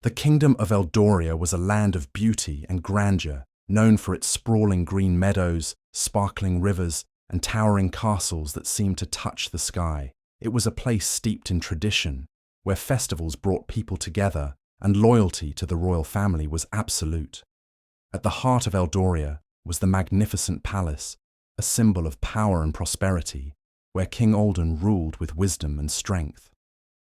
The kingdom of Eldoria was a land of beauty and grandeur, known for its sprawling green meadows, sparkling rivers, and towering castles that seemed to touch the sky. It was a place steeped in tradition, where festivals brought people together and loyalty to the royal family was absolute. At the heart of Eldoria was the magnificent palace, a symbol of power and prosperity, where King Alden ruled with wisdom and strength.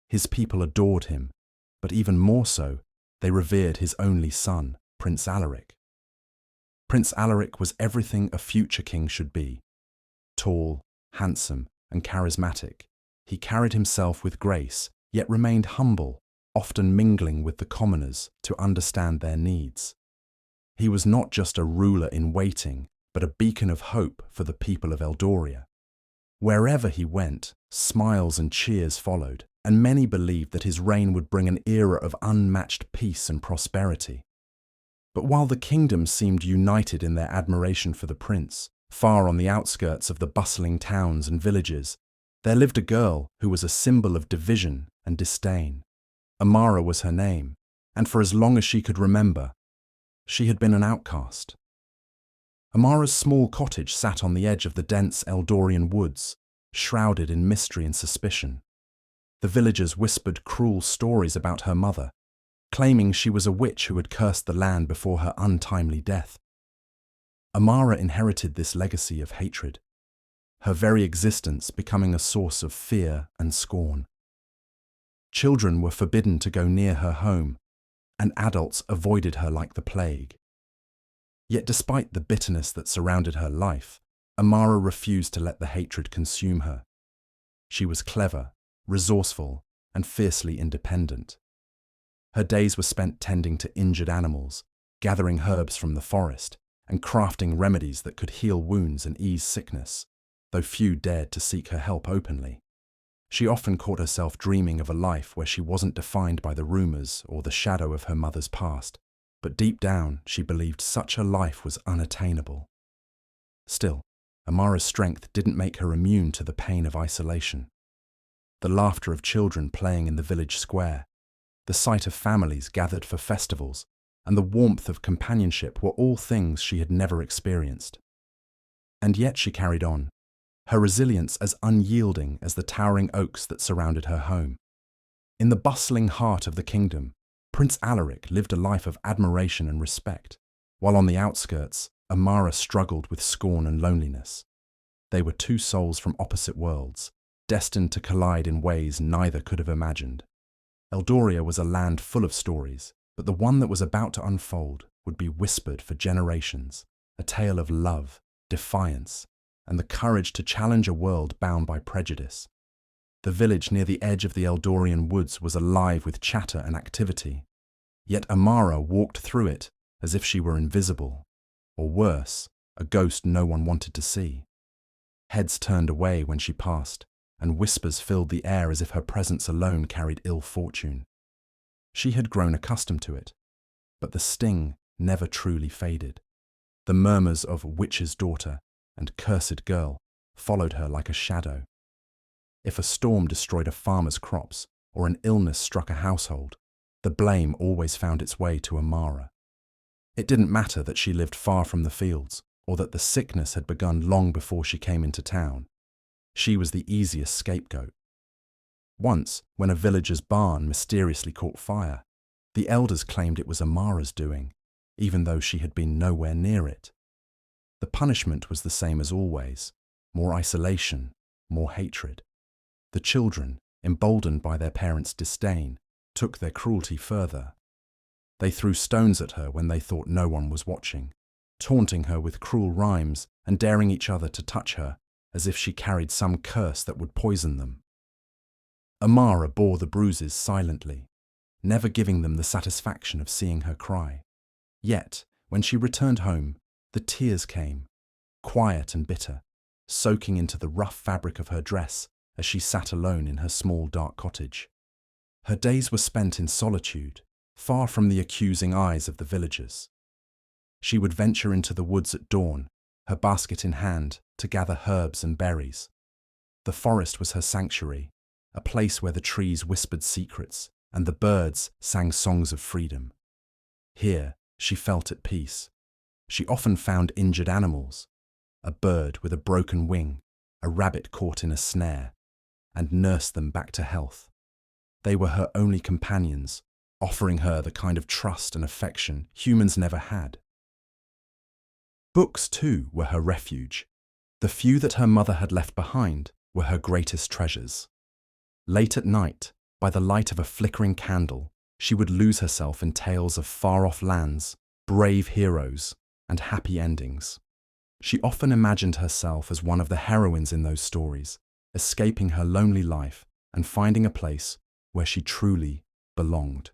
His people adored him, but even more so, they revered his only son, Prince Alaric. Prince Alaric was everything a future king should be. Tall, handsome, and charismatic, he carried himself with grace, yet remained humble, often mingling with the commoners to understand their needs. He was not just a ruler in waiting, but a beacon of hope for the people of Eldoria. Wherever he went, smiles and cheers followed, and many believed that his reign would bring an era of unmatched peace and prosperity. But while the kingdom seemed united in their admiration for the prince, far on the outskirts of the bustling towns and villages, there lived a girl who was a symbol of division and disdain. Amara was her name, and for as long as she could remember, she had been an outcast. Amara's small cottage sat on the edge of the dense Eldorian woods, shrouded in mystery and suspicion. The villagers whispered cruel stories about her mother, claiming she was a witch who had cursed the land before her untimely death. Amara inherited this legacy of hatred, her very existence becoming a source of fear and scorn. Children were forbidden to go near her home, and adults avoided her like the plague. Yet despite the bitterness that surrounded her life, Amara refused to let the hatred consume her. She was clever, resourceful, and fiercely independent. Her days were spent tending to injured animals, gathering herbs from the forest, and crafting remedies that could heal wounds and ease sickness, though few dared to seek her help openly. She often caught herself dreaming of a life where she wasn't defined by the rumors or the shadow of her mother's past, but deep down she believed such a life was unattainable. Still, Amara's strength didn't make her immune to the pain of isolation. The laughter of children playing in the village square, the sight of families gathered for festivals, and the warmth of companionship were all things she had never experienced. And yet she carried on, her resilience as unyielding as the towering oaks that surrounded her home. In the bustling heart of the kingdom, Prince Alaric lived a life of admiration and respect, while on the outskirts, Amara struggled with scorn and loneliness. They were two souls from opposite worlds, destined to collide in ways neither could have imagined. Eldoria was a land full of stories, but the one that was about to unfold would be whispered for generations, a tale of love, defiance, and the courage to challenge a world bound by prejudice. The village near the edge of the Eldorian woods was alive with chatter and activity, yet Amara walked through it as if she were invisible, or worse, a ghost no one wanted to see. Heads turned away when she passed, and whispers filled the air as if her presence alone carried ill fortune. She had grown accustomed to it, but the sting never truly faded. The murmurs of witch's daughter and cursed girl followed her like a shadow. If a storm destroyed a farmer's crops or an illness struck a household, the blame always found its way to Amara. It didn't matter that she lived far from the fields or that the sickness had begun long before she came into town. She was the easiest scapegoat. Once, when a villager's barn mysteriously caught fire, the elders claimed it was Amara's doing, even though she had been nowhere near it. The punishment was the same as always: more isolation, more hatred. The children, emboldened by their parents' disdain, took their cruelty further. They threw stones at her when they thought no one was watching, taunting her with cruel rhymes and daring each other to touch her as if she carried some curse that would poison them. Amara bore the bruises silently, never giving them the satisfaction of seeing her cry. Yet, when she returned home, the tears came, quiet and bitter, soaking into the rough fabric of her dress as she sat alone in her small dark cottage. Her days were spent in solitude, far from the accusing eyes of the villagers. She would venture into the woods at dawn, her basket in hand, to gather herbs and berries. The forest was her sanctuary, a place where the trees whispered secrets and the birds sang songs of freedom. Here, she felt at peace. She often found injured animals, a bird with a broken wing, a rabbit caught in a snare, and nursed them back to health. They were her only companions, offering her the kind of trust and affection humans never had. Books, too, were her refuge. The few that her mother had left behind were her greatest treasures. Late at night, by the light of a flickering candle, she would lose herself in tales of far-off lands, brave heroes, and happy endings. She often imagined herself as one of the heroines in those stories, escaping her lonely life and finding a place where she truly belonged.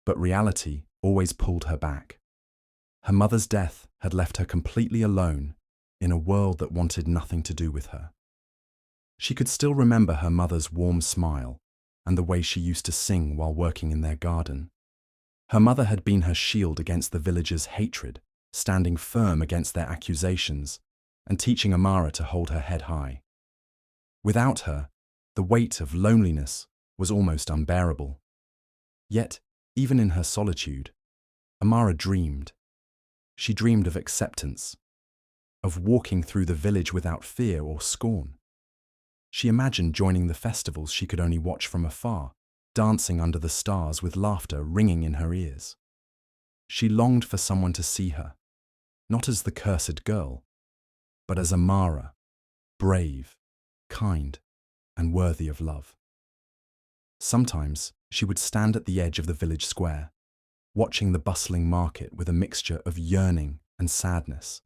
But reality always pulled her back. Her mother's death had left her completely alone in a world that wanted nothing to do with her. She could still remember her mother's warm smile and the way she used to sing while working in their garden. Her mother had been her shield against the villagers' hatred, standing firm against their accusations and teaching Amara to hold her head high. Without her, the weight of loneliness was almost unbearable. Yet, even in her solitude, Amara dreamed. She dreamed of acceptance, of walking through the village without fear or scorn. She imagined joining the festivals she could only watch from afar, dancing under the stars with laughter ringing in her ears. She longed for someone to see her, not as the cursed girl, but as Amara, brave, kind, and worthy of love. Sometimes she would stand at the edge of the village square, watching the bustling market with a mixture of yearning and sadness.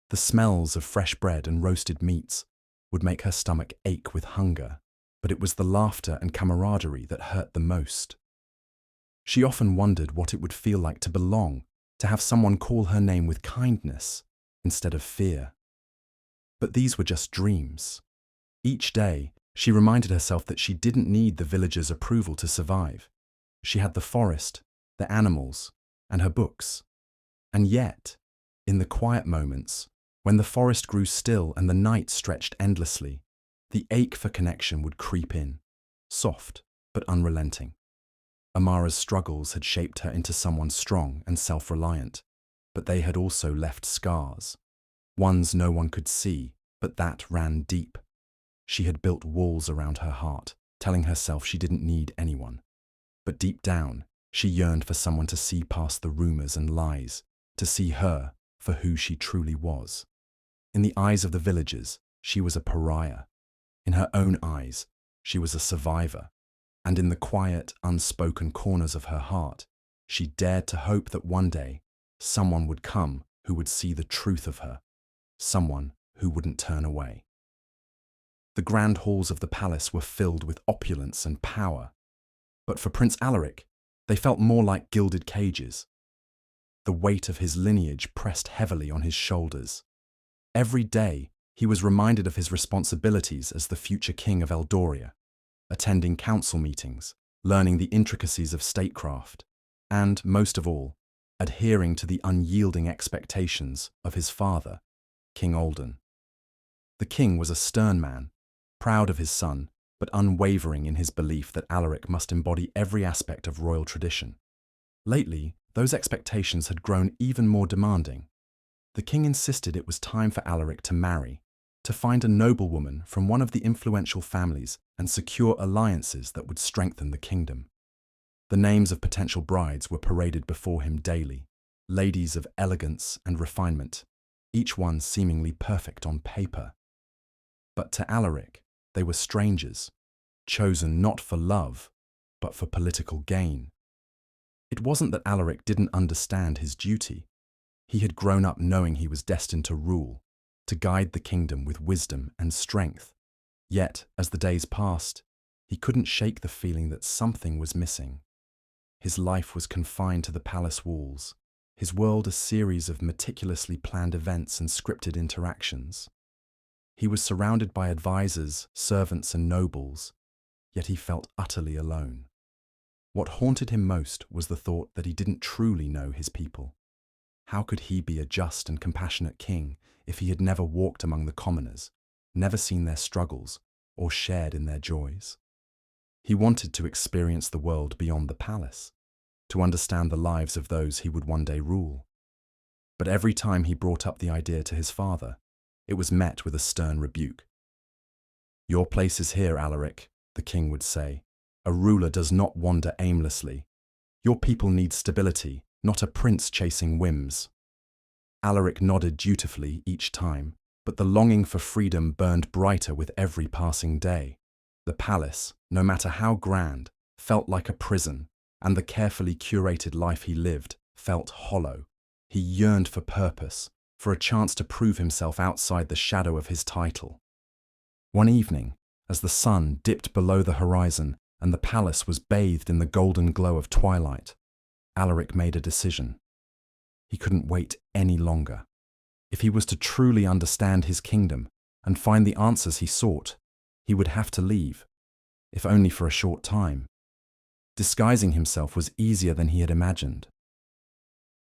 The smells of fresh bread and roasted meats would make her stomach ache with hunger, but it was the laughter and camaraderie that hurt the most. She often wondered what it would feel like to belong, to have someone call her name with kindness instead of fear. But these were just dreams. Each day, she reminded herself that she didn't need the villagers' approval to survive. She had the forest, the animals, and her books. And yet, in the quiet moments, when the forest grew still and the night stretched endlessly, the ache for connection would creep in, soft but unrelenting. Amara's struggles had shaped her into someone strong and self-reliant, but they had also left scars. Ones no one could see, but that ran deep. She had built walls around her heart, telling herself she didn't need anyone. But deep down, she yearned for someone to see past the rumors and lies, to see her for who she truly was. In the eyes of the villagers, she was a pariah. In her own eyes, she was a survivor. And in the quiet, unspoken corners of her heart, she dared to hope that one day, someone would come who would see the truth of her, someone who wouldn't turn away. The grand halls of the palace were filled with opulence and power, but for Prince Alaric, they felt more like gilded cages. The weight of his lineage pressed heavily on his shoulders. Every day, he was reminded of his responsibilities as the future king of Eldoria, attending council meetings, learning the intricacies of statecraft, and, most of all, adhering to the unyielding expectations of his father, King Alden. The king was a stern man, proud of his son, but unwavering in his belief that Alaric must embody every aspect of royal tradition. Lately, those expectations had grown even more demanding. The king insisted it was time for Alaric to marry, to find a noblewoman from one of the influential families and secure alliances that would strengthen the kingdom. The names of potential brides were paraded before him daily, ladies of elegance and refinement, each one seemingly perfect on paper. But to Alaric, they were strangers, chosen not for love, but for political gain. It wasn't that Alaric didn't understand his duty. He had grown up knowing he was destined to rule, to guide the kingdom with wisdom and strength. Yet, as the days passed, he couldn't shake the feeling that something was missing. His life was confined to the palace walls, his world a series of meticulously planned events and scripted interactions. He was surrounded by advisors, servants, and nobles, yet he felt utterly alone. What haunted him most was the thought that he didn't truly know his people. How could he be a just and compassionate king if he had never walked among the commoners, never seen their struggles, or shared in their joys? He wanted to experience the world beyond the palace, to understand the lives of those he would one day rule. But every time he brought up the idea to his father, it was met with a stern rebuke. "Your place is here, Alaric," the king would say. "A ruler does not wander aimlessly. Your people need stability, not a prince chasing whims." Alaric nodded dutifully each time, but the longing for freedom burned brighter with every passing day. The palace, no matter how grand, felt like a prison, and the carefully curated life he lived felt hollow. He yearned for purpose, for a chance to prove himself outside the shadow of his title. One evening, as the sun dipped below the horizon and the palace was bathed in the golden glow of twilight, Alaric made a decision. He couldn't wait any longer. If he was to truly understand his kingdom and find the answers he sought, he would have to leave, if only for a short time. Disguising himself was easier than he had imagined.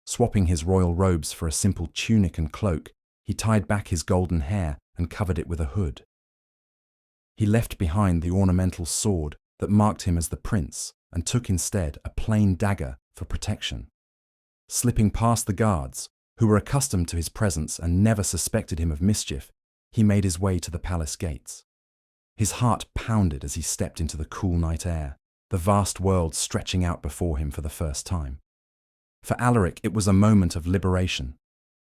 Swapping his royal robes for a simple tunic and cloak, he tied back his golden hair and covered it with a hood. He left behind the ornamental sword that marked him as the prince and took instead a plain dagger for protection. Slipping past the guards, who were accustomed to his presence and never suspected him of mischief, he made his way to the palace gates. His heart pounded as he stepped into the cool night air, the vast world stretching out before him for the first time. For Alaric, it was a moment of liberation.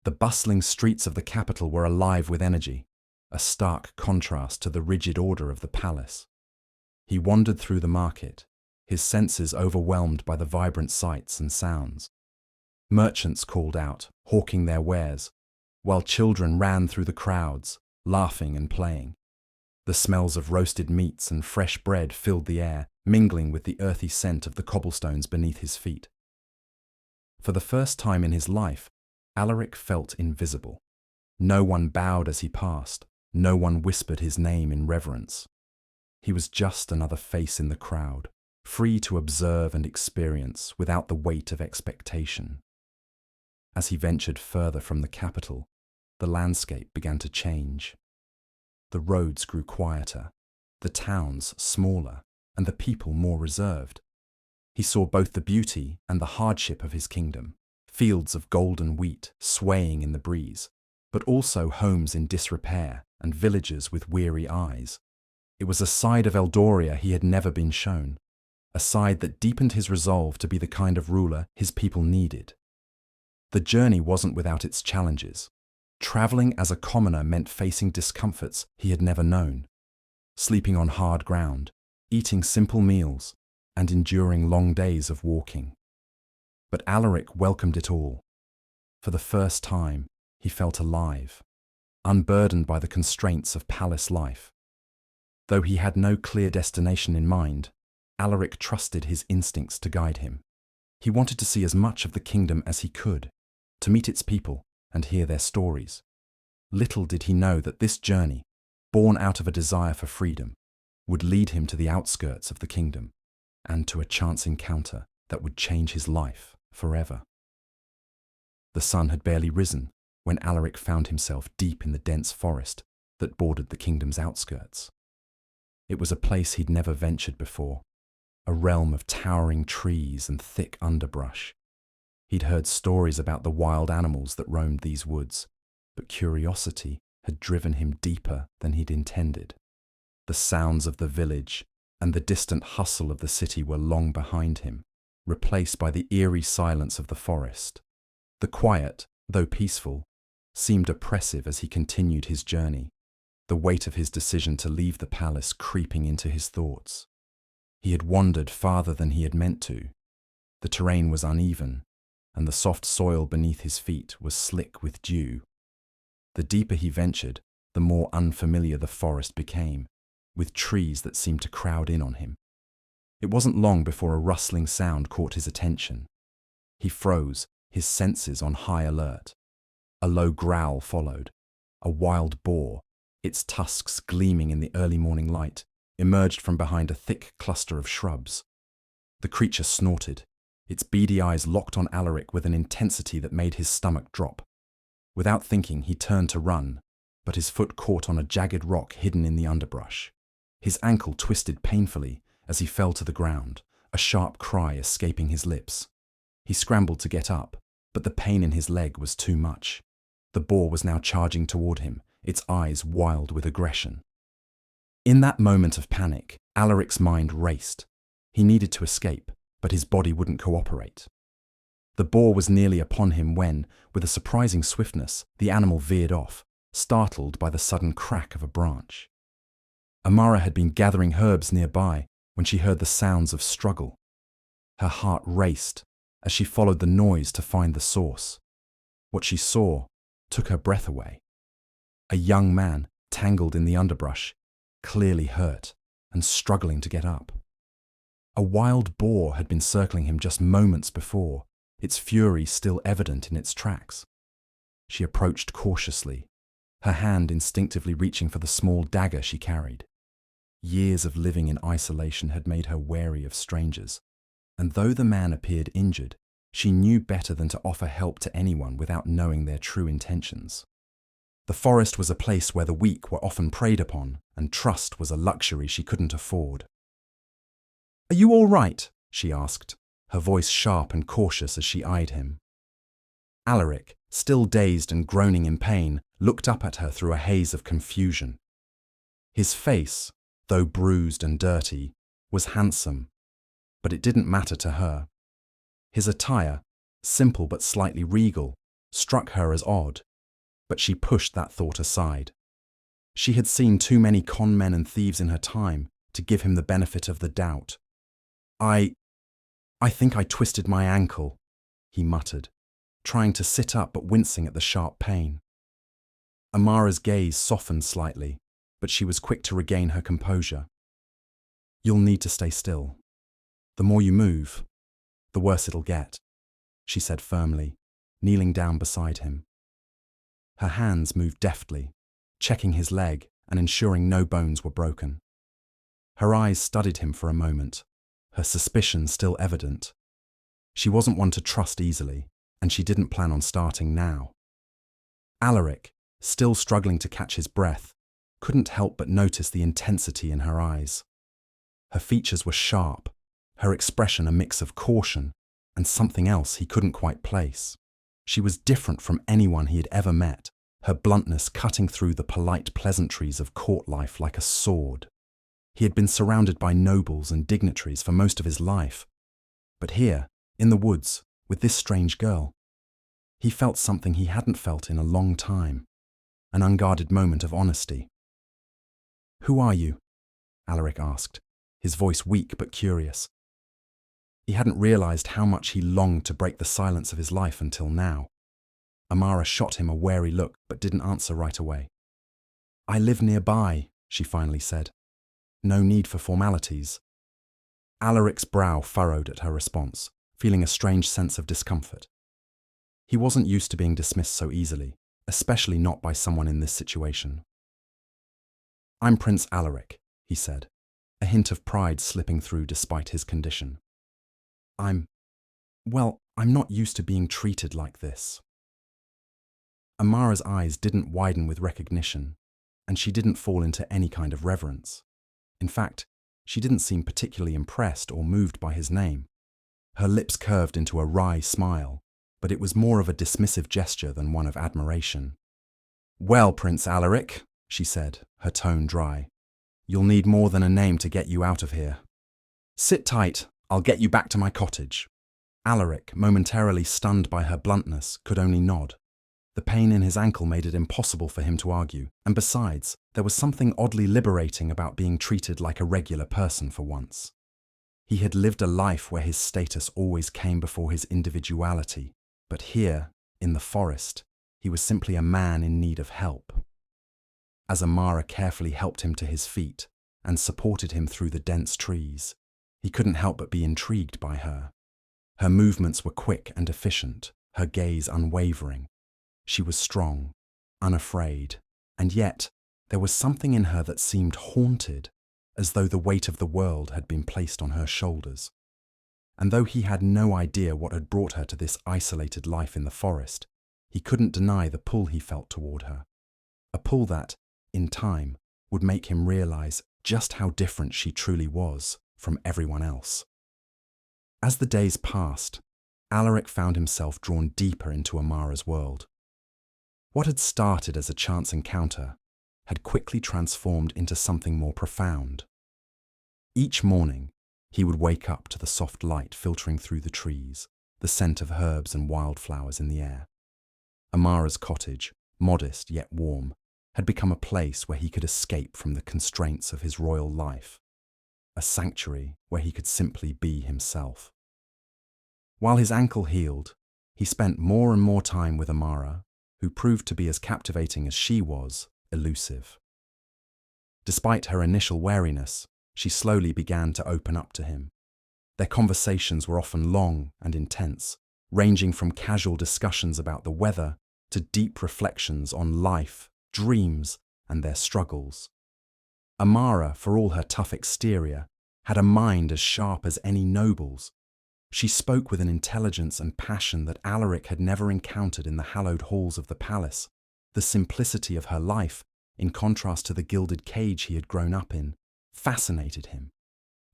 The bustling streets of the capital were alive with energy, a stark contrast to the rigid order of the palace. He wandered through the market, his senses overwhelmed by the vibrant sights and sounds. Merchants called out, hawking their wares, while children ran through the crowds, laughing and playing. The smells of roasted meats and fresh bread filled the air, mingling with the earthy scent of the cobblestones beneath his feet. For the first time in his life, Alaric felt invisible. No one bowed as he passed, no one whispered his name in reverence. He was just another face in the crowd, free to observe and experience without the weight of expectation. As he ventured further from the capital, the landscape began to change. The roads grew quieter, the towns smaller, and the people more reserved. He saw both the beauty and the hardship of his kingdom, fields of golden wheat swaying in the breeze, but also homes in disrepair and villages with weary eyes. It was a side of Eldoria he had never been shown, a side that deepened his resolve to be the kind of ruler his people needed. The journey wasn't without its challenges. Traveling as a commoner meant facing discomforts he had never known, sleeping on hard ground, eating simple meals, and enduring long days of walking. But Alaric welcomed it all. For the first time, he felt alive, unburdened by the constraints of palace life. Though he had no clear destination in mind, Alaric trusted his instincts to guide him. He wanted to see as much of the kingdom as he could, to meet its people and hear their stories. Little did he know that this journey, born out of a desire for freedom, would lead him to the outskirts of the kingdom and to a chance encounter that would change his life forever. The sun had barely risen when Alaric found himself deep in the dense forest that bordered the kingdom's outskirts. It was a place he'd never ventured before, a realm of towering trees and thick underbrush. He'd heard stories about the wild animals that roamed these woods, but curiosity had driven him deeper than he'd intended. The sounds of the village and the distant hustle of the city were long behind him, replaced by the eerie silence of the forest. The quiet, though peaceful, seemed oppressive as he continued his journey, the weight of his decision to leave the palace creeping into his thoughts. He had wandered farther than he had meant to. The terrain was uneven, and the soft soil beneath his feet was slick with dew. The deeper he ventured, the more unfamiliar the forest became, with trees that seemed to crowd in on him. It wasn't long before a rustling sound caught his attention. He froze, his senses on high alert. A low growl followed. A wild boar, its tusks gleaming in the early morning light, emerged from behind a thick cluster of shrubs. The creature snorted, its beady eyes locked on Alaric with an intensity that made his stomach drop. Without thinking, he turned to run, but his foot caught on a jagged rock hidden in the underbrush. His ankle twisted painfully, as he fell to the ground, a sharp cry escaping his lips. He scrambled to get up, but the pain in his leg was too much. The boar was now charging toward him, its eyes wild with aggression. In that moment of panic, Alaric's mind raced. He needed to escape, but his body wouldn't cooperate. The boar was nearly upon him when, with a surprising swiftness, the animal veered off, startled by the sudden crack of a branch. Amara had been gathering herbs nearby when she heard the sounds of struggle. Her heart raced as she followed the noise to find the source. What she saw took her breath away. A young man, tangled in the underbrush, clearly hurt and struggling to get up. A wild boar had been circling him just moments before, its fury still evident in its tracks. She approached cautiously, her hand instinctively reaching for the small dagger she carried. Years of living in isolation had made her wary of strangers, and though the man appeared injured, she knew better than to offer help to anyone without knowing their true intentions. The forest was a place where the weak were often preyed upon, and trust was a luxury she couldn't afford. "Are you all right?" she asked, her voice sharp and cautious as she eyed him. Alaric, still dazed and groaning in pain, looked up at her through a haze of confusion. His face, though bruised and dirty, was handsome, but it didn't matter to her. His attire, simple but slightly regal, struck her as odd, but she pushed that thought aside. She had seen too many con men and thieves in her time to give him the benefit of the doubt. I think I twisted my ankle," he muttered, trying to sit up but wincing at the sharp pain. Amara's gaze softened slightly, but she was quick to regain her composure. "You'll need to stay still. The more you move, the worse it'll get," she said firmly, kneeling down beside him. Her hands moved deftly, checking his leg and ensuring no bones were broken. Her eyes studied him for a moment, her suspicion still evident. She wasn't one to trust easily, and she didn't plan on starting now. Alaric, still struggling to catch his breath, couldn't help but notice the intensity in her eyes. Her features were sharp, her expression a mix of caution and something else he couldn't quite place. She was different from anyone he had ever met, her bluntness cutting through the polite pleasantries of court life like a sword. He had been surrounded by nobles and dignitaries for most of his life, but here, in the woods, with this strange girl, he felt something he hadn't felt in a long time, an unguarded moment of honesty. "Who are you?" Alaric asked, his voice weak but curious. He hadn't realized how much he longed to break the silence of his life until now. Amara shot him a wary look but didn't answer right away. "I live nearby," she finally said. "No need for formalities." Alaric's brow furrowed at her response, feeling a strange sense of discomfort. He wasn't used to being dismissed so easily, especially not by someone in this situation. "I'm Prince Alaric," he said, a hint of pride slipping through despite his condition. I'm not used to being treated like this." Amara's eyes didn't widen with recognition, and she didn't fall into any kind of reverence. In fact, she didn't seem particularly impressed or moved by his name. Her lips curved into a wry smile, but it was more of a dismissive gesture than one of admiration. "Well, Prince Alaric," she said, her tone dry, "you'll need more than a name to get you out of here. Sit tight, I'll get you back to my cottage." Alaric, momentarily stunned by her bluntness, could only nod. The pain in his ankle made it impossible for him to argue, and besides, there was something oddly liberating about being treated like a regular person for once. He had lived a life where his status always came before his individuality, but here, in the forest, he was simply a man in need of help. As Amara carefully helped him to his feet and supported him through the dense trees, he couldn't help but be intrigued by her. Her movements were quick and efficient, her gaze unwavering. She was strong, unafraid, and yet there was something in her that seemed haunted, as though the weight of the world had been placed on her shoulders. And though he had no idea what had brought her to this isolated life in the forest, he couldn't deny the pull he felt toward her. A pull that, in time, would make him realize just how different she truly was from everyone else. As the days passed, Alaric found himself drawn deeper into Amara's world. What had started as a chance encounter had quickly transformed into something more profound. Each morning, he would wake up to the soft light filtering through the trees, the scent of herbs and wildflowers in the air. Amara's cottage, modest yet warm, had become a place where he could escape from the constraints of his royal life, a sanctuary where he could simply be himself. While his ankle healed, he spent more and more time with Amara, who proved to be as captivating as she was elusive. Despite her initial wariness, she slowly began to open up to him. Their conversations were often long and intense, ranging from casual discussions about the weather to deep reflections on life, dreams, and their struggles. Amara, for all her tough exterior, had a mind as sharp as any noble's. She spoke with an intelligence and passion that Alaric had never encountered in the hallowed halls of the palace. The simplicity of her life, in contrast to the gilded cage he had grown up in, fascinated him.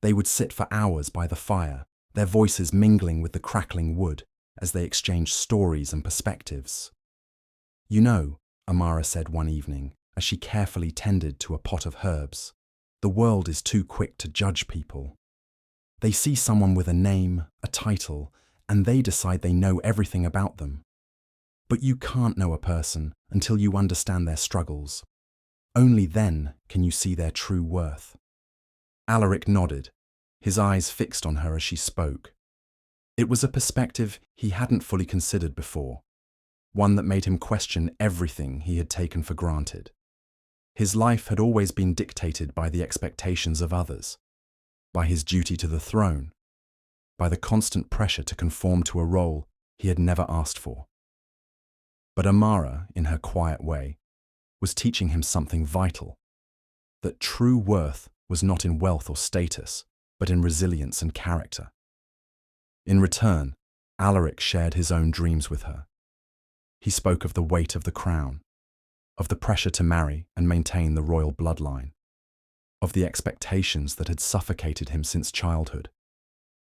They would sit for hours by the fire, their voices mingling with the crackling wood as they exchanged stories and perspectives. "You know," Amara said one evening, as she carefully tended to a pot of herbs, "the world is too quick to judge people. They see someone with a name, a title, and they decide they know everything about them. But you can't know a person until you understand their struggles. Only then can you see their true worth." Alaric nodded, his eyes fixed on her as she spoke. It was a perspective he hadn't fully considered before, one that made him question everything he had taken for granted. His life had always been dictated by the expectations of others, by his duty to the throne, by the constant pressure to conform to a role he had never asked for. But Amara, in her quiet way, was teaching him something vital, that true worth was not in wealth or status, but in resilience and character. In return, Alaric shared his own dreams with her. He spoke of the weight of the crown, of the pressure to marry and maintain the royal bloodline, of the expectations that had suffocated him since childhood.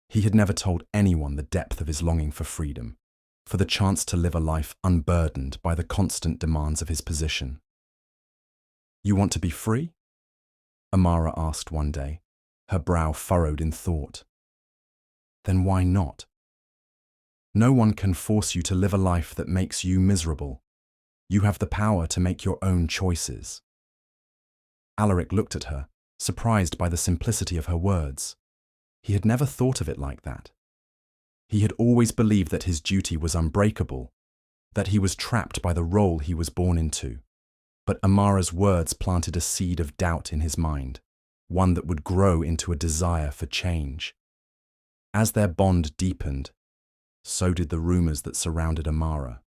He had never told anyone the depth of his longing for freedom, for the chance to live a life unburdened by the constant demands of his position. "You want to be free?" Amara asked one day, her brow furrowed in thought. "Then why not? No one can force you to live a life that makes you miserable. You have the power to make your own choices." Alaric looked at her, surprised by the simplicity of her words. He had never thought of it like that. He had always believed that his duty was unbreakable, that he was trapped by the role he was born into. But Amara's words planted a seed of doubt in his mind, one that would grow into a desire for change. As their bond deepened, so did the rumors that surrounded Amara.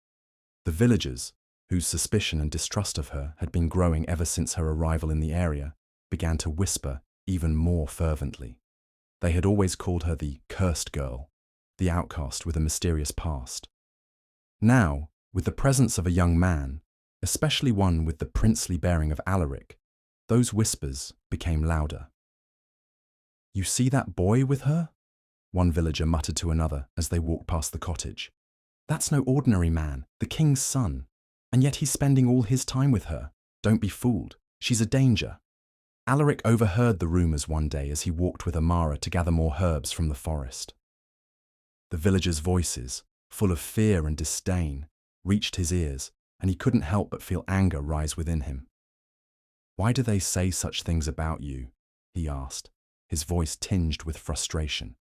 The villagers, whose suspicion and distrust of her had been growing ever since her arrival in the area, began to whisper even more fervently. They had always called her the cursed girl, the outcast with a mysterious past. Now, with the presence of a young man, especially one with the princely bearing of Alaric, those whispers became louder. "You see that boy with her?" one villager muttered to another as they walked past the cottage. "That's no ordinary man, the king's son, and yet he's spending all his time with her. Don't be fooled, she's a danger." Alaric overheard the rumors one day as he walked with Amara to gather more herbs from the forest. The villagers' voices, full of fear and disdain, reached his ears, and he couldn't help but feel anger rise within him. "Why do they say such things about you?" he asked, his voice tinged with frustration.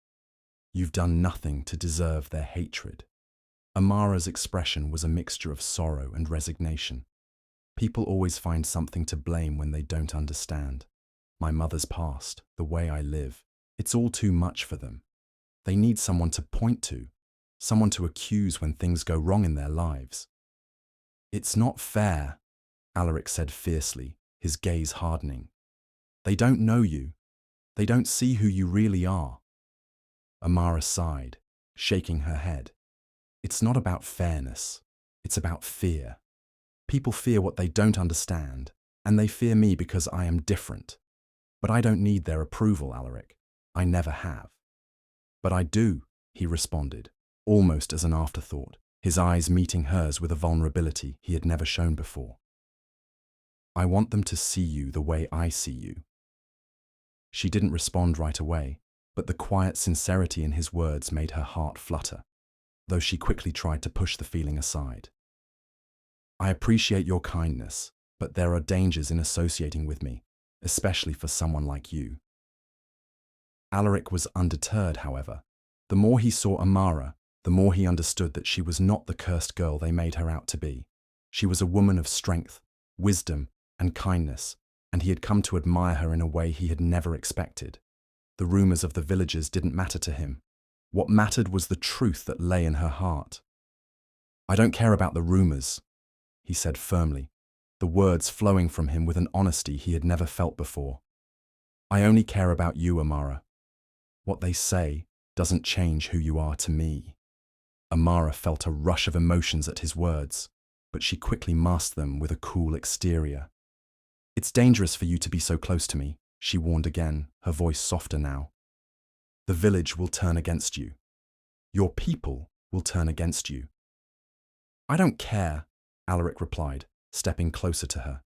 "You've done nothing to deserve their hatred." Amara's expression was a mixture of sorrow and resignation. "People always find something to blame when they don't understand. My mother's past, the way I live, it's all too much for them. They need someone to point to, someone to accuse when things go wrong in their lives." "It's not fair," Alaric said fiercely, his gaze hardening. "They don't know you. They don't see who you really are." Amara sighed, shaking her head. "It's not about fairness. It's about fear. People fear what they don't understand, and they fear me because I am different. But I don't need their approval, Alaric. I never have. But I do, he responded, almost as an afterthought, his eyes meeting hers with a vulnerability he had never shown before. I want them to see you the way I see you. She didn't respond right away, but the quiet sincerity in his words made her heart flutter, though she quickly tried to push the feeling aside. I appreciate your kindness, but there are dangers in associating with me, especially for someone like you. Alaric was undeterred, however. The more he saw Amara, the more he understood that she was not the cursed girl they made her out to be. She was a woman of strength, wisdom, and kindness, and he had come to admire her in a way he had never expected. The rumors of the villagers didn't matter to him. What mattered was the truth that lay in her heart. I don't care about the rumors, he said firmly, the words flowing from him with an honesty he had never felt before. I only care about you, Amara. What they say doesn't change who you are to me. Amara felt a rush of emotions at his words, but she quickly masked them with a cool exterior. It's dangerous for you to be so close to me, she warned again, her voice softer now. The village will turn against you. Your people will turn against you. I don't care, Alaric replied, stepping closer to her.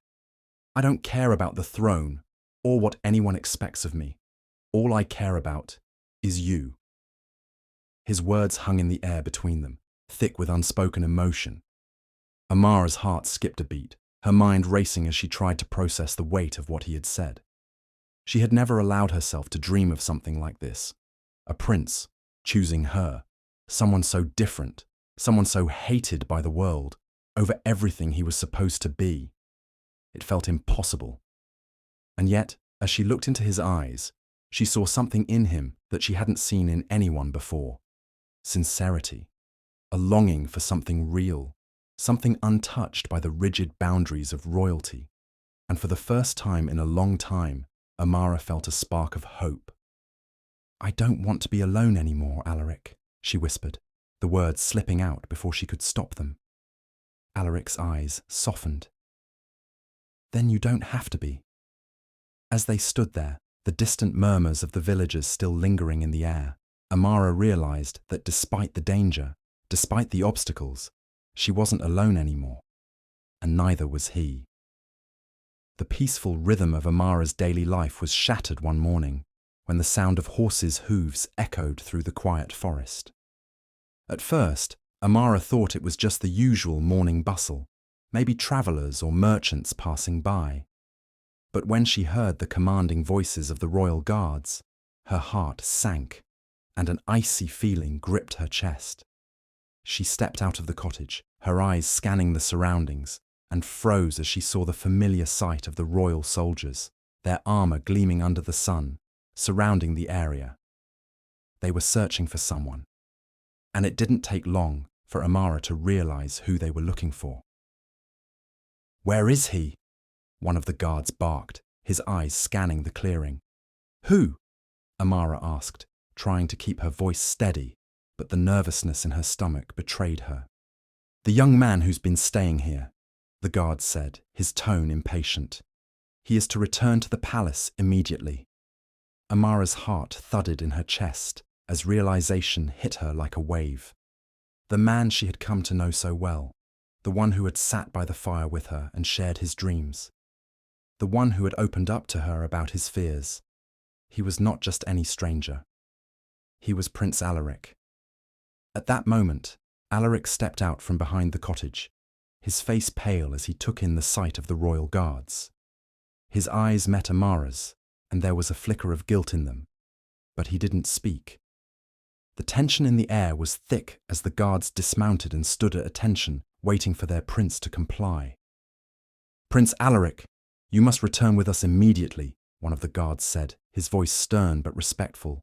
I don't care about the throne or what anyone expects of me. All I care about is you. His words hung in the air between them, thick with unspoken emotion. Amara's heart skipped a beat, her mind racing as she tried to process the weight of what he had said. She had never allowed herself to dream of something like this. A prince choosing her, someone so different, someone so hated by the world, over everything he was supposed to be. It felt impossible. And yet, as she looked into his eyes, she saw something in him that she hadn't seen in anyone before. Sincerity, a longing for something real, something untouched by the rigid boundaries of royalty. And for the first time in a long time, Amara felt a spark of hope. I don't want to be alone anymore, Alaric, she whispered, the words slipping out before she could stop them. Alaric's eyes softened. Then you don't have to be. As they stood there, the distant murmurs of the villagers still lingering in the air, Amara realized that despite the danger, despite the obstacles, she wasn't alone anymore, and neither was he. The peaceful rhythm of Amara's daily life was shattered one morning when the sound of horses' hooves echoed through the quiet forest. At first, Amara thought it was just the usual morning bustle, maybe travellers or merchants passing by. But when she heard the commanding voices of the royal guards, her heart sank, and an icy feeling gripped her chest. She stepped out of the cottage, her eyes scanning the surroundings, and froze as she saw the familiar sight of the royal soldiers, their armour gleaming under the sun, surrounding the area. They were searching for someone, and it didn't take long for Amara to realise who they were looking for. Where is he? One of the guards barked, his eyes scanning the clearing. Who? Amara asked, trying to keep her voice steady, but the nervousness in her stomach betrayed her. The young man who's been staying here, the guard said, his tone impatient. He is to return to the palace immediately. Amara's heart thudded in her chest as realization hit her like a wave. The man she had come to know so well, the one who had sat by the fire with her and shared his dreams, the one who had opened up to her about his fears. He was not just any stranger. He was Prince Alaric. At that moment, Alaric stepped out from behind the cottage, his face pale as he took in the sight of the royal guards. His eyes met Amara's, and there was a flicker of guilt in them, but he didn't speak. The tension in the air was thick as the guards dismounted and stood at attention, waiting for their prince to comply. Prince Alaric, you must return with us immediately, one of the guards said, his voice stern but respectful.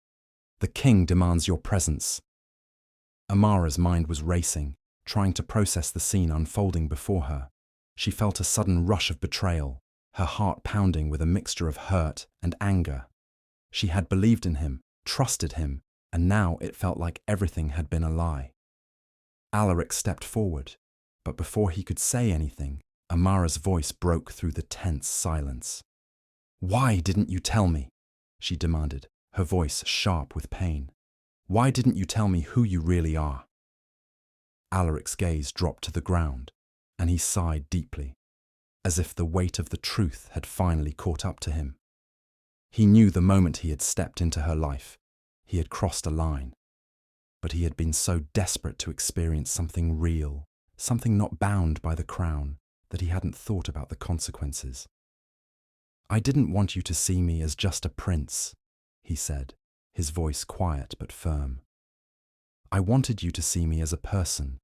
The king demands your presence. Amara's mind was racing, trying to process the scene unfolding before her. She felt a sudden rush of betrayal, her heart pounding with a mixture of hurt and anger. She had believed in him, trusted him, and now it felt like everything had been a lie. Alaric stepped forward, but before he could say anything, Amara's voice broke through the tense silence. Why didn't you tell me? She demanded, her voice sharp with pain. "Why didn't you tell me who you really are?" Alaric's gaze dropped to the ground, and he sighed deeply, as if the weight of the truth had finally caught up to him. He knew the moment he had stepped into her life, he had crossed a line. But he had been so desperate to experience something real, something not bound by the crown, that he hadn't thought about the consequences. "I didn't want you to see me as just a prince," he said, his voice quiet but firm. "I wanted you to see me as a person,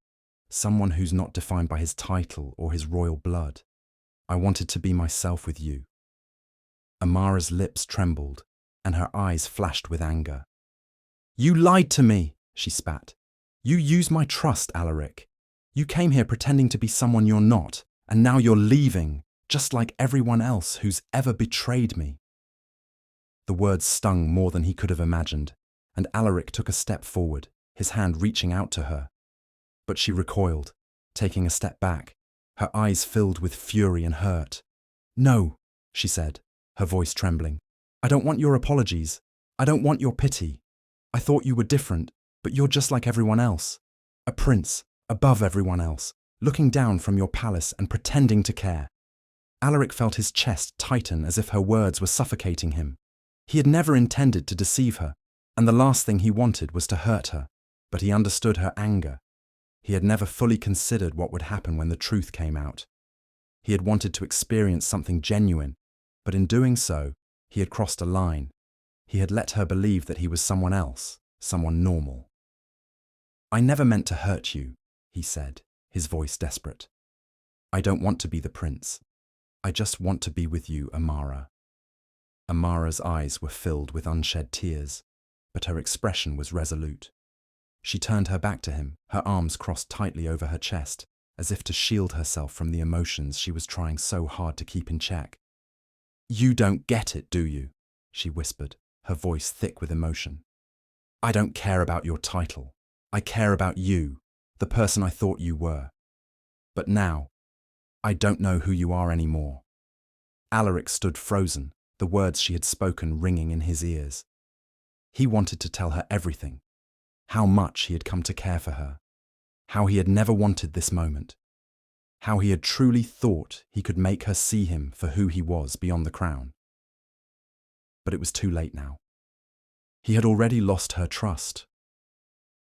someone who's not defined by his title or his royal blood. I wanted to be myself with you." Amara's lips trembled, and her eyes flashed with anger. "You lied to me!" she spat. "You used my trust, Alaric. You came here pretending to be someone you're not, and now you're leaving, just like everyone else who's ever betrayed me." The words stung more than he could have imagined, and Alaric took a step forward, his hand reaching out to her. But she recoiled, taking a step back, her eyes filled with fury and hurt. "No," she said, her voice trembling. "I don't want your apologies. I don't want your pity. I thought you were different, but you're just like everyone else. A prince, above everyone else, looking down from your palace and pretending to care." Alaric felt his chest tighten as if her words were suffocating him. He had never intended to deceive her, and the last thing he wanted was to hurt her, but he understood her anger. He had never fully considered what would happen when the truth came out. He had wanted to experience something genuine, but in doing so, he had crossed a line. He had let her believe that he was someone else, someone normal. "I never meant to hurt you," he said, his voice desperate. "I don't want to be the prince. I just want to be with you, Amara." Amara's eyes were filled with unshed tears, but her expression was resolute. She turned her back to him, her arms crossed tightly over her chest, as if to shield herself from the emotions she was trying so hard to keep in check. "You don't get it, do you?" she whispered, her voice thick with emotion. "I don't care about your title. I care about you, the person I thought you were. But now, I don't know who you are anymore." Alaric stood frozen, the words she had spoken ringing in his ears. He wanted to tell her everything, how much he had come to care for her, how he had never wanted this moment, how he had truly thought he could make her see him for who he was beyond the crown. But it was too late now. He had already lost her trust.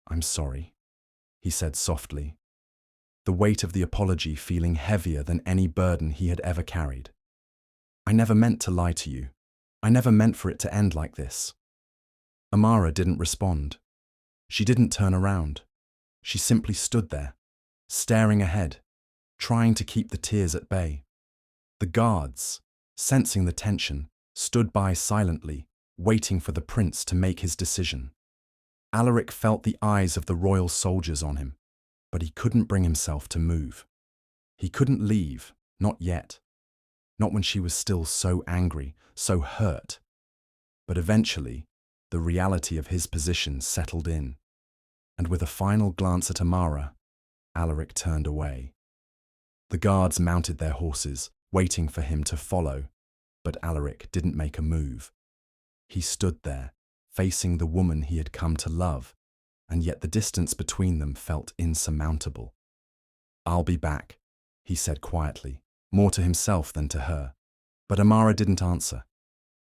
"I'm sorry," he said softly, the weight of the apology feeling heavier than any burden he had ever carried. "I never meant to lie to you. I never meant for it to end like this." Amara didn't respond. She didn't turn around. She simply stood there, staring ahead, trying to keep the tears at bay. The guards, sensing the tension, stood by silently, waiting for the prince to make his decision. Alaric felt the eyes of the royal soldiers on him, but he couldn't bring himself to move. He couldn't leave, not yet. Not when she was still so angry, so hurt. But eventually, the reality of his position settled in, and with a final glance at Amara, Alaric turned away. The guards mounted their horses, waiting for him to follow, but Alaric didn't make a move. He stood there, facing the woman he had come to love, and yet the distance between them felt insurmountable. "I'll be back," he said quietly, more to himself than to her. But Amara didn't answer.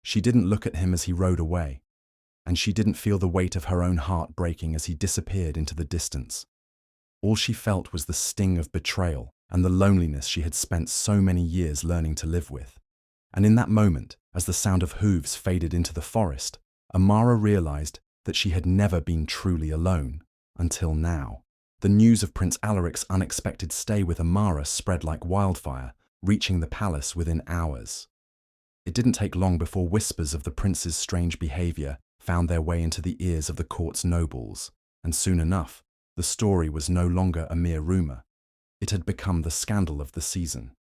She didn't look at him as he rode away, and she didn't feel the weight of her own heart breaking as he disappeared into the distance. All she felt was the sting of betrayal and the loneliness she had spent so many years learning to live with. And in that moment, as the sound of hooves faded into the forest, Amara realized that she had never been truly alone, until now. The news of Prince Alaric's unexpected stay with Amara spread like wildfire, reaching the palace within hours. It didn't take long before whispers of the prince's strange behavior found their way into the ears of the court's nobles, and soon enough, the story was no longer a mere rumor. It had become the scandal of the season.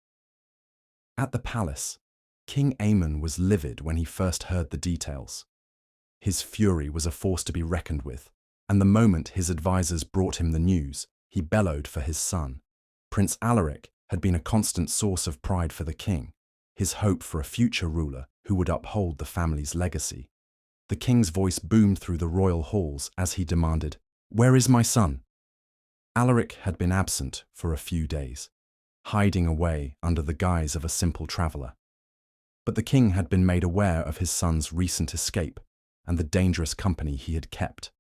At the palace, King Aemon was livid when he first heard the details. His fury was a force to be reckoned with, and the moment his advisors brought him the news, he bellowed for his son. Prince Alaric had been a constant source of pride for the king, his hope for a future ruler who would uphold the family's legacy. The king's voice boomed through the royal halls as he demanded, "Where is my son?" Alaric had been absent for a few days, hiding away under the guise of a simple traveller. But the king had been made aware of his son's recent escape and the dangerous company he had kept.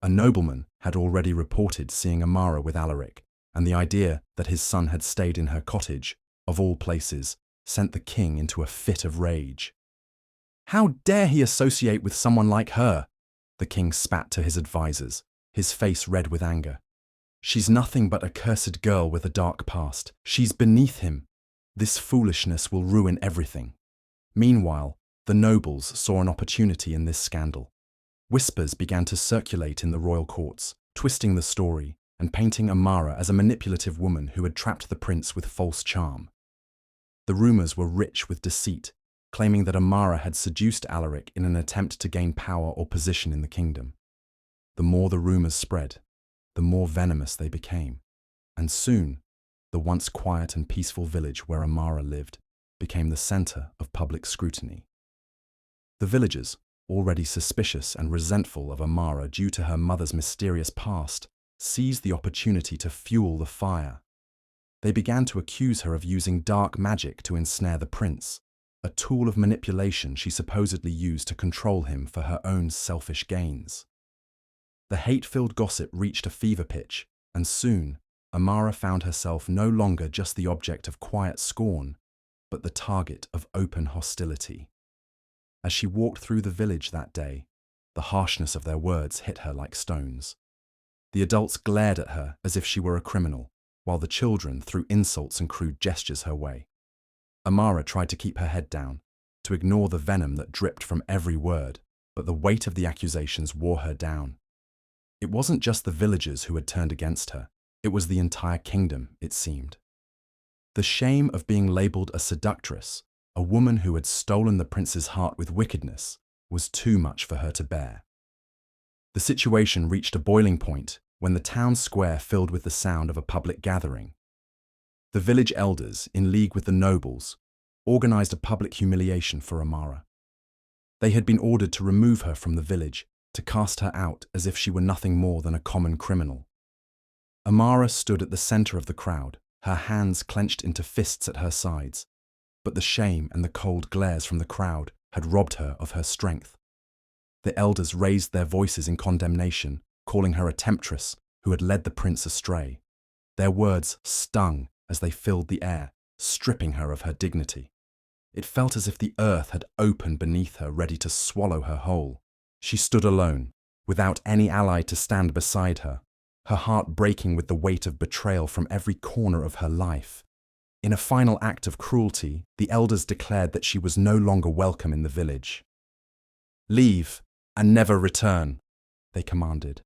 A nobleman had already reported seeing Amara with Alaric, and the idea that his son had stayed in her cottage, of all places, sent the king into a fit of rage. "How dare he associate with someone like her?" the king spat to his advisers, his face red with anger. "She's nothing but a cursed girl with a dark past. She's beneath him. This foolishness will ruin everything." Meanwhile, the nobles saw an opportunity in this scandal. Whispers began to circulate in the royal courts, twisting the story and painting Amara as a manipulative woman who had trapped the prince with false charm. The rumors were rich with deceit, claiming that Amara had seduced Alaric in an attempt to gain power or position in the kingdom. The more the rumors spread, the more venomous they became, and soon, the once quiet and peaceful village where Amara lived became the center of public scrutiny. The villagers, already suspicious and resentful of Amara due to her mother's mysterious past, seized the opportunity to fuel the fire. They began to accuse her of using dark magic to ensnare the prince, a tool of manipulation she supposedly used to control him for her own selfish gains. The hate-filled gossip reached a fever pitch, and soon, Amara found herself no longer just the object of quiet scorn, but the target of open hostility. As she walked through the village that day, the harshness of their words hit her like stones. The adults glared at her as if she were a criminal, while the children threw insults and crude gestures her way. Amara tried to keep her head down, to ignore the venom that dripped from every word, but the weight of the accusations wore her down. It wasn't just the villagers who had turned against her, it was the entire kingdom, it seemed. The shame of being labelled a seductress, a woman who had stolen the prince's heart with wickedness, was too much for her to bear. The situation reached a boiling point when the town square filled with the sound of a public gathering. The village elders, in league with the nobles, organized a public humiliation for Amara. They had been ordered to remove her from the village, to cast her out as if she were nothing more than a common criminal. Amara stood at the center of the crowd, her hands clenched into fists at her sides, but the shame and the cold glares from the crowd had robbed her of her strength. The elders raised their voices in condemnation, calling her a temptress who had led the prince astray. Their words stung as they filled the air, stripping her of her dignity. It felt as if the earth had opened beneath her, ready to swallow her whole. She stood alone, without any ally to stand beside her, her heart breaking with the weight of betrayal from every corner of her life. In a final act of cruelty, the elders declared that she was no longer welcome in the village. "Leave, and never return," they commanded.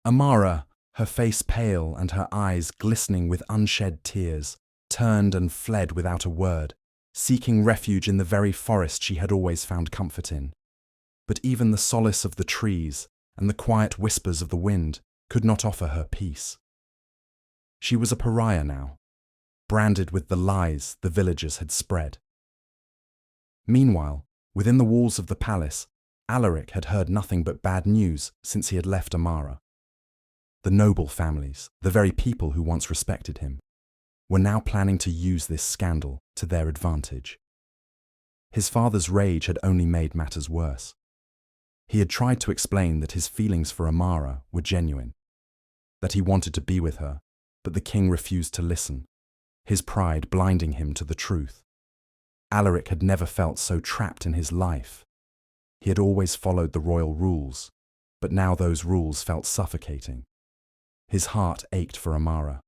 Amara, her face pale and her eyes glistening with unshed tears, turned and fled without a word, seeking refuge in the very forest she had always found comfort in. But even the solace of the trees and the quiet whispers of the wind could not offer her peace. She was a pariah now, branded with the lies the villagers had spread. Meanwhile, within the walls of the palace, Alaric had heard nothing but bad news since he had left Amara. The noble families, the very people who once respected him, were now planning to use this scandal to their advantage. His father's rage had only made matters worse. He had tried to explain that his feelings for Amara were genuine, that he wanted to be with her, but the king refused to listen, his pride blinding him to the truth. Alaric had never felt so trapped in his life. He had always followed the royal rules, but now those rules felt suffocating. His heart ached for Amara,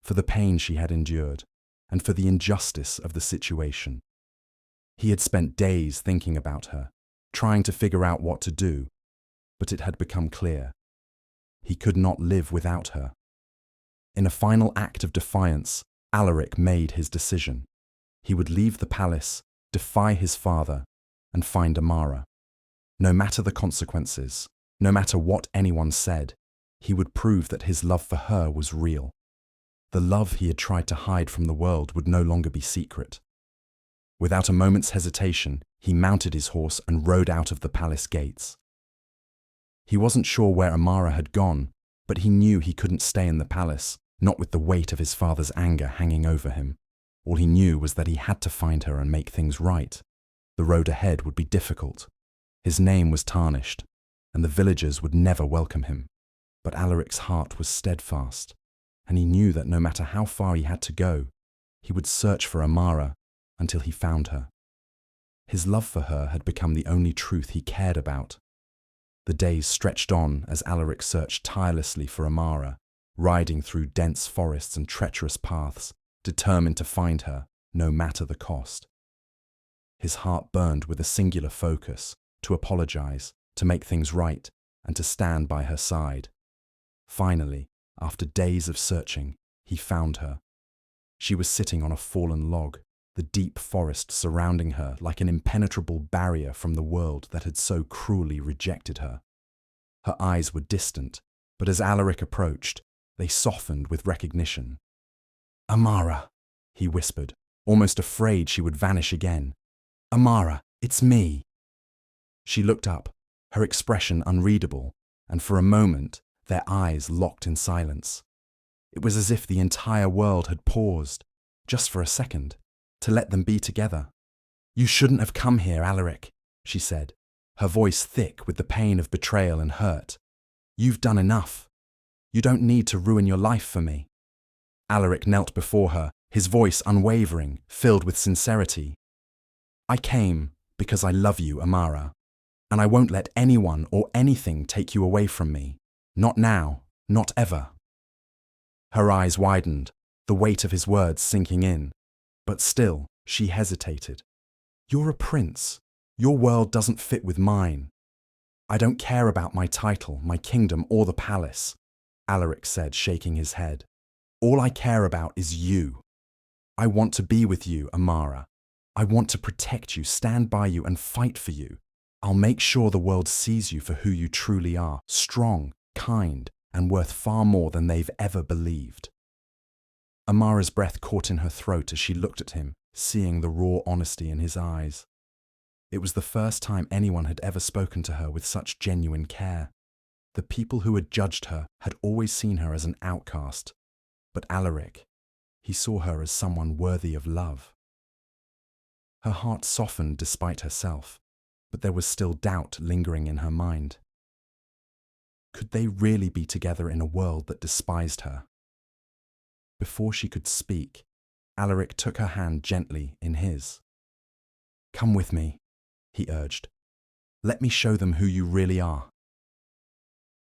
for the pain she had endured, and for the injustice of the situation. He had spent days thinking about her, trying to figure out what to do, but it had become clear. He could not live without her. In a final act of defiance, Alaric made his decision. He would leave the palace, defy his father, and find Amara. No matter the consequences, no matter what anyone said, he would prove that his love for her was real. The love he had tried to hide from the world would no longer be secret. Without a moment's hesitation, He mounted his horse and rode out of the palace gates. He wasn't sure where Amara had gone, but he knew he couldn't stay in the palace, not with the weight of his father's anger hanging over him. All he knew was that he had to find her and make things right. The road ahead would be difficult. His name was tarnished, and the villagers would never welcome him. But Alaric's heart was steadfast, and he knew that no matter how far he had to go, he would search for Amara until he found her. His love for her had become the only truth he cared about. The days stretched on as Alaric searched tirelessly for Amara, riding through dense forests and treacherous paths, determined to find her, no matter the cost. His heart burned with a singular focus, to apologize, to make things right, and to stand by her side. Finally, after days of searching, he found her. She was sitting on a fallen log, the deep forest surrounding her like an impenetrable barrier from the world that had so cruelly rejected her. Her eyes were distant, but as Alaric approached, they softened with recognition. "Amara," he whispered, almost afraid she would vanish again. "Amara, it's me." She looked up, her expression unreadable, and for a moment their eyes locked in silence. It was as if the entire world had paused, just for a second, to let them be together. "You shouldn't have come here, Alaric," she said, her voice thick with the pain of betrayal and hurt. "You've done enough. You don't need to ruin your life for me." Alaric knelt before her, his voice unwavering, filled with sincerity. "I came because I love you, Amara, and I won't let anyone or anything take you away from me. Not now, not ever." Her eyes widened, the weight of his words sinking in, but still she hesitated. "You're a prince. Your world doesn't fit with mine." "I don't care about my title, my kingdom, or the palace," Alaric said, shaking his head. "All I care about is you. I want to be with you, Amara. I want to protect you, stand by you, and fight for you. I'll make sure the world sees you for who you truly are, strong, kind, and worth far more than they've ever believed." Amara's breath caught in her throat as she looked at him, seeing the raw honesty in his eyes. It was the first time anyone had ever spoken to her with such genuine care. The people who had judged her had always seen her as an outcast, but Alaric, he saw her as someone worthy of love. Her heart softened despite herself, but there was still doubt lingering in her mind. Could they really be together in a world that despised her? Before she could speak, Alaric took her hand gently in his. "Come with me," he urged. "Let me show them who you really are."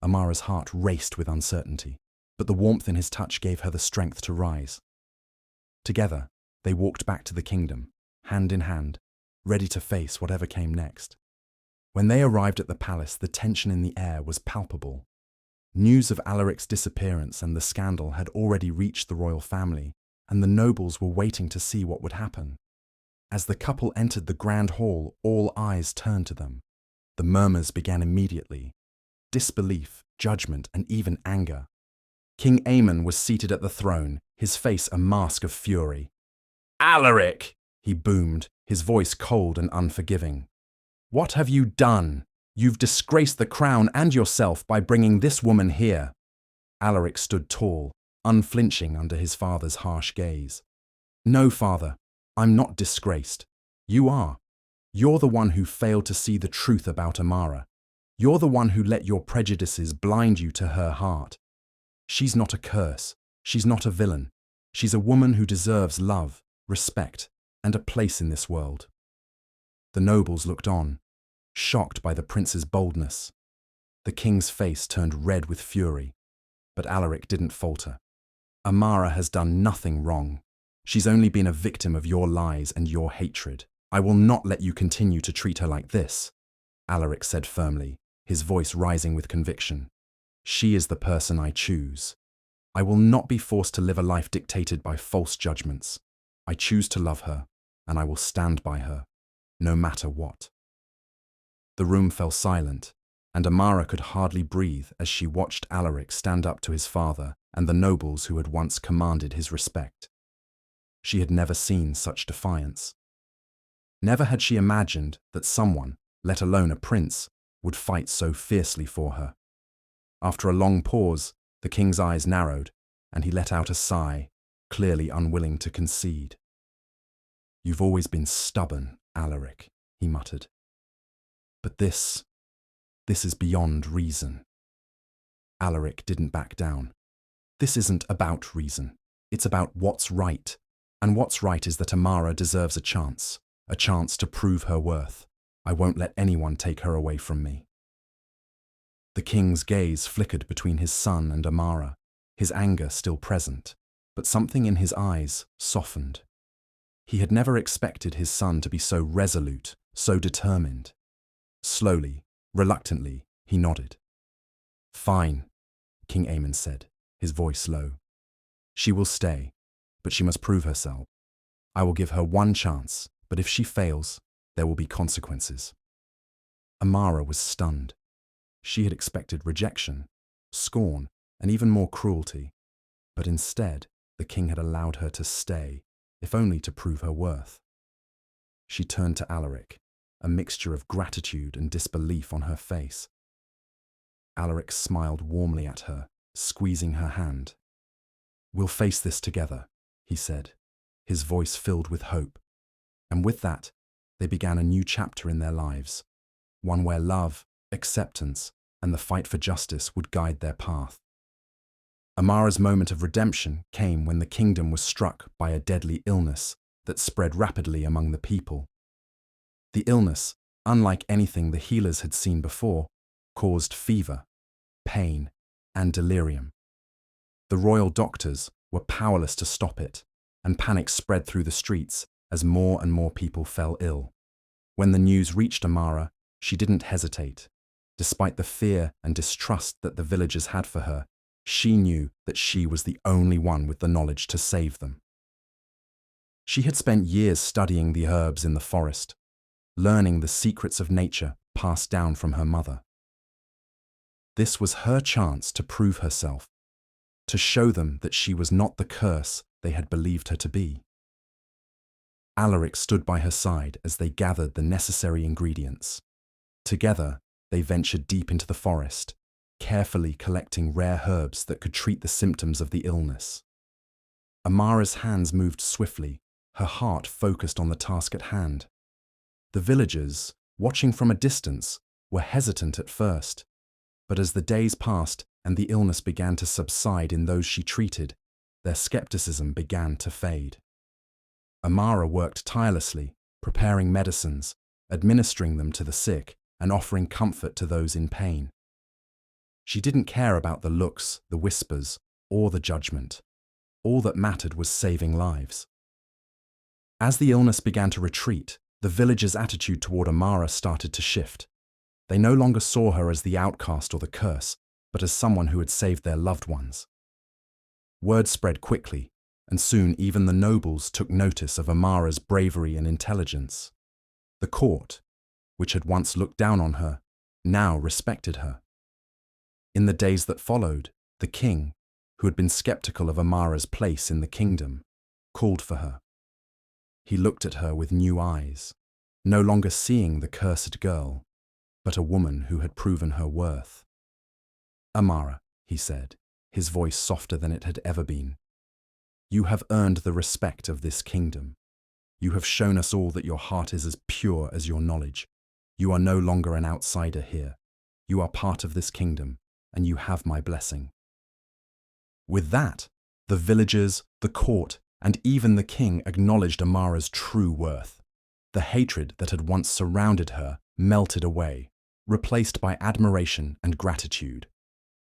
Amara's heart raced with uncertainty, but the warmth in his touch gave her the strength to rise. Together, they walked back to the kingdom, hand in hand, ready to face whatever came next. When they arrived at the palace, the tension in the air was palpable. News of Alaric's disappearance and the scandal had already reached the royal family, and the nobles were waiting to see what would happen. As the couple entered the grand hall, all eyes turned to them. The murmurs began immediately. Disbelief, judgment, and even anger. King Aemon was seated at the throne, his face a mask of fury. "Alaric!" he boomed, his voice cold and unforgiving. "What have you done? You've disgraced the crown and yourself by bringing this woman here." Alaric stood tall, unflinching under his father's harsh gaze. "No, father, I'm not disgraced. You are. You're the one who failed to see the truth about Amara. You're the one who let your prejudices blind you to her heart. She's not a curse. She's not a villain. She's a woman who deserves love, respect, and a place in this world." The nobles looked on, shocked by the prince's boldness. The king's face turned red with fury, but Alaric didn't falter. "Amara has done nothing wrong. She's only been a victim of your lies and your hatred. I will not let you continue to treat her like this," Alaric said firmly, his voice rising with conviction. "She is the person I choose. I will not be forced to live a life dictated by false judgments. I choose to love her, and I will stand by her, no matter what." The room fell silent, and Amara could hardly breathe as she watched Alaric stand up to his father and the nobles who had once commanded his respect. She had never seen such defiance. Never had she imagined that someone, let alone a prince, would fight so fiercely for her. After a long pause, the king's eyes narrowed, and he let out a sigh, clearly unwilling to concede. "You've always been stubborn, Alaric," he muttered. "But this is beyond reason." Alaric didn't back down. "This isn't about reason. It's about what's right. And what's right is that Amara deserves a chance to prove her worth. I won't let anyone take her away from me." The king's gaze flickered between his son and Amara, his anger still present, but something in his eyes softened. He had never expected his son to be so resolute, so determined. Slowly, reluctantly, he nodded. "Fine," King Aemon said, his voice low. "She will stay, but she must prove herself. I will give her one chance, but if she fails, there will be consequences." Amara was stunned. She had expected rejection, scorn, and even more cruelty. But instead, the king had allowed her to stay, if only to prove her worth. She turned to Alaric, a mixture of gratitude and disbelief on her face. Alaric smiled warmly at her, squeezing her hand. "We'll face this together," he said, his voice filled with hope. And with that, they began a new chapter in their lives, one where love, acceptance, and the fight for justice would guide their path. Amara's moment of redemption came when the kingdom was struck by a deadly illness that spread rapidly among the people. The illness, unlike anything the healers had seen before, caused fever, pain, and delirium. The royal doctors were powerless to stop it, and panic spread through the streets as more and more people fell ill. When the news reached Amara, she didn't hesitate. Despite the fear and distrust that the villagers had for her, she knew that she was the only one with the knowledge to save them. She had spent years studying the herbs in the forest, learning the secrets of nature passed down from her mother. This was her chance to prove herself, to show them that she was not the curse they had believed her to be. Alaric stood by her side as they gathered the necessary ingredients. Together, they ventured deep into the forest, carefully collecting rare herbs that could treat the symptoms of the illness. Amara's hands moved swiftly, her heart focused on the task at hand. The villagers, watching from a distance, were hesitant at first, but as the days passed and the illness began to subside in those she treated, their skepticism began to fade. Amara worked tirelessly, preparing medicines, administering them to the sick, and offering comfort to those in pain. She didn't care about the looks, the whispers, or the judgment. All that mattered was saving lives. As the illness began to retreat, the villagers' attitude toward Amara started to shift. They no longer saw her as the outcast or the curse, but as someone who had saved their loved ones. Word spread quickly, and soon even the nobles took notice of Amara's bravery and intelligence. The court, which had once looked down on her, now respected her. In the days that followed, the king, who had been skeptical of Amara's place in the kingdom, called for her. He looked at her with new eyes, no longer seeing the cursed girl, but a woman who had proven her worth. "Amara," he said, his voice softer than it had ever been, "you have earned the respect of this kingdom. You have shown us all that your heart is as pure as your knowledge. You are no longer an outsider here. You are part of this kingdom, and you have my blessing." With that, the villagers, the court, and even the king acknowledged Amara's true worth. The hatred that had once surrounded her melted away, replaced by admiration and gratitude.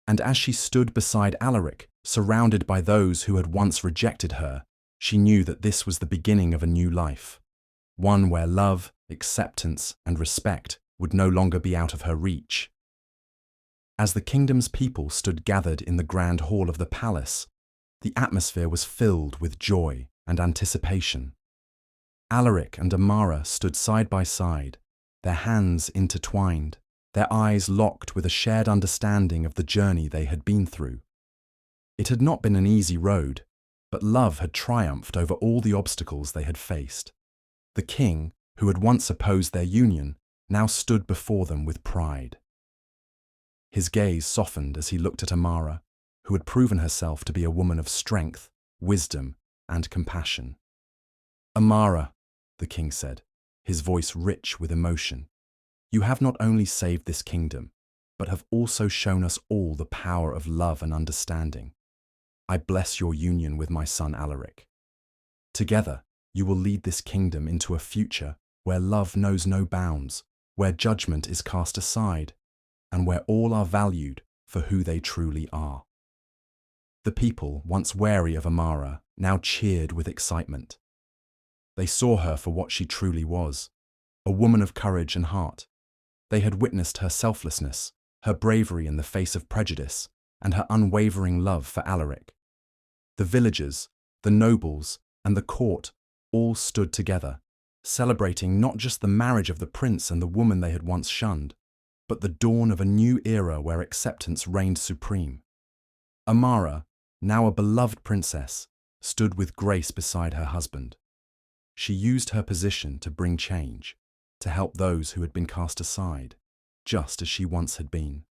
And as she stood beside Alaric, surrounded by those who had once rejected her, she knew that this was the beginning of a new life, one where love, acceptance, and respect would no longer be out of her reach. As the kingdom's people stood gathered in the grand hall of the palace, the atmosphere was filled with joy and anticipation. Alaric and Amara stood side by side, their hands intertwined, their eyes locked with a shared understanding of the journey they had been through. It had not been an easy road, but love had triumphed over all the obstacles they had faced. The king, who had once opposed their union, now stood before them with pride. His gaze softened as he looked at Amara, who had proven herself to be a woman of strength, wisdom, and compassion. "Amara," the king said, his voice rich with emotion, "you have not only saved this kingdom, but have also shown us all the power of love and understanding. I bless your union with my son Alaric. Together, you will lead this kingdom into a future where love knows no bounds, where judgment is cast aside, and where all are valued for who they truly are." The people, once wary of Amara, now cheered with excitement. They saw her for what she truly was, a woman of courage and heart. They had witnessed her selflessness, her bravery in the face of prejudice, and her unwavering love for Alaric. The villagers, the nobles, and the court all stood together, celebrating not just the marriage of the prince and the woman they had once shunned, but the dawn of a new era where acceptance reigned supreme. Amara, now a beloved princess, stood with grace beside her husband. She used her position to bring change, to help those who had been cast aside, just as she once had been.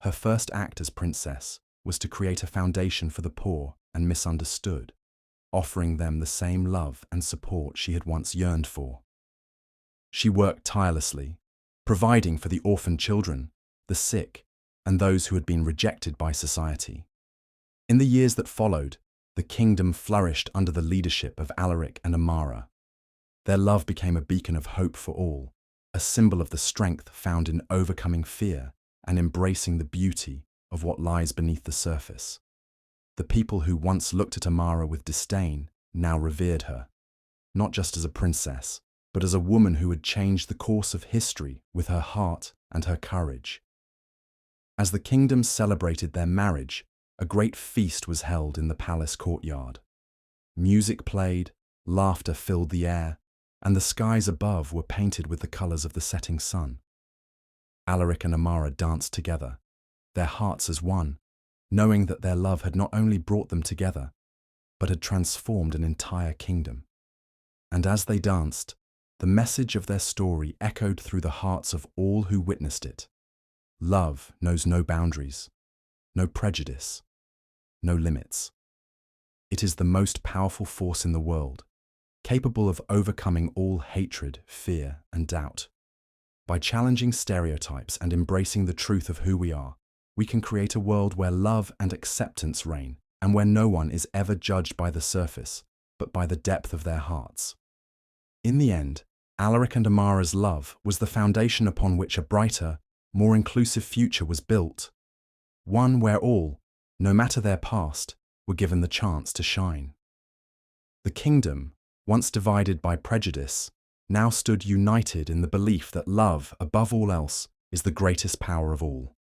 Her first act as princess was to create a foundation for the poor and misunderstood, offering them the same love and support she had once yearned for. She worked tirelessly, providing for the orphaned children, the sick, and those who had been rejected by society. In the years that followed, the kingdom flourished under the leadership of Alaric and Amara. Their love became a beacon of hope for all, a symbol of the strength found in overcoming fear and embracing the beauty of what lies beneath the surface. The people who once looked at Amara with disdain now revered her, not just as a princess, but as a woman who had changed the course of history with her heart and her courage. As the kingdom celebrated their marriage, a great feast was held in the palace courtyard. Music played, laughter filled the air, and the skies above were painted with the colours of the setting sun. Alaric and Amara danced together, their hearts as one, knowing that their love had not only brought them together, but had transformed an entire kingdom. And as they danced, the message of their story echoed through the hearts of all who witnessed it. Love knows no boundaries, no prejudice, no limits. It is the most powerful force in the world, capable of overcoming all hatred, fear, and doubt. By challenging stereotypes and embracing the truth of who we are, we can create a world where love and acceptance reign, and where no one is ever judged by the surface, but by the depth of their hearts. In the end, Alaric and Amara's love was the foundation upon which a brighter, more inclusive future was built. One where all, no matter their past, were given the chance to shine. The kingdom, once divided by prejudice, now stood united in the belief that love, above all else, is the greatest power of all.